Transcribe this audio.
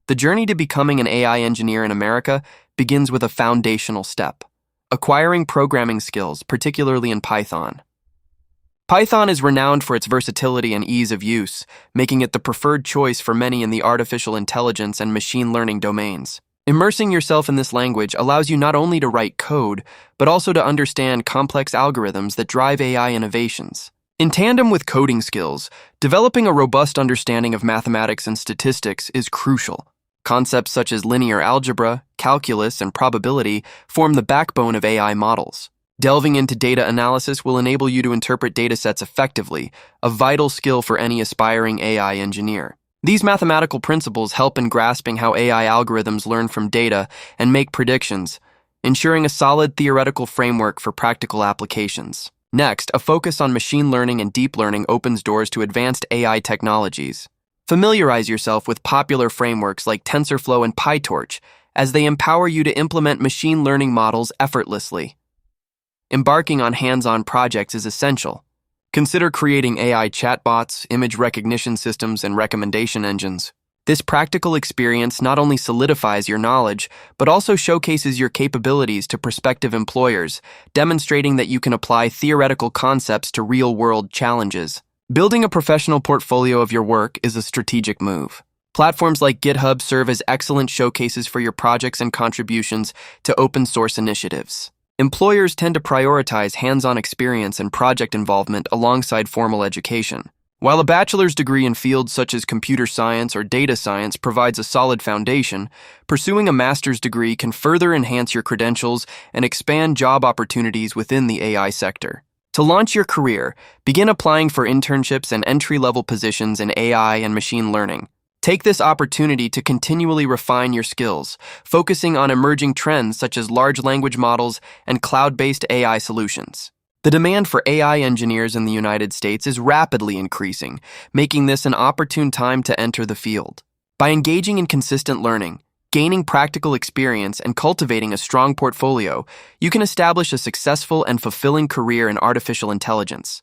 The journey to becoming an AI engineer in America begins with a foundational step: acquiring programming skills, particularly in Python. Python is renowned for its versatility and ease of use, making it the preferred choice for many in the artificial intelligence and machine learning domains. Immersing yourself in this language allows you not only to write code, but also to understand complex algorithms that drive AI innovations. In tandem with coding skills, developing a robust understanding of mathematics and statistics is crucial. Concepts such as linear algebra, calculus, and probability form the backbone of AI models. Delving into data analysis will enable you to interpret datasets effectively, a vital skill for any aspiring AI engineer. These mathematical principles help in grasping how AI algorithms learn from data and make predictions, ensuring a solid theoretical framework for practical applications. Next, a focus on machine learning and deep learning opens doors to advanced AI technologies. Familiarize yourself with popular frameworks like TensorFlow and PyTorch, as they empower you to implement machine learning models effortlessly. Embarking on hands-on projects is essential. Consider creating AI chatbots, image recognition systems, and recommendation engines. This practical experience not only solidifies your knowledge, but also showcases your capabilities to prospective employers, demonstrating that you can apply theoretical concepts to real-world challenges. Building a professional portfolio of your work is a strategic move. Platforms like GitHub serve as excellent showcases for your projects and contributions to open-source initiatives. Employers tend to prioritize hands-on experience and project involvement alongside formal education. While a bachelor's degree in fields such as computer science or data science provides a solid foundation, pursuing a master's degree can further enhance your credentials and expand job opportunities within the AI sector. To launch your career, begin applying for internships and entry-level positions in AI and machine learning. Take this opportunity to continually refine your skills, focusing on emerging trends such as large language models and cloud-based AI solutions. The demand for AI engineers in the United States is rapidly increasing, making this an opportune time to enter the field. By engaging in consistent learning, gaining practical experience, and cultivating a strong portfolio, you can establish a successful and fulfilling career in artificial intelligence.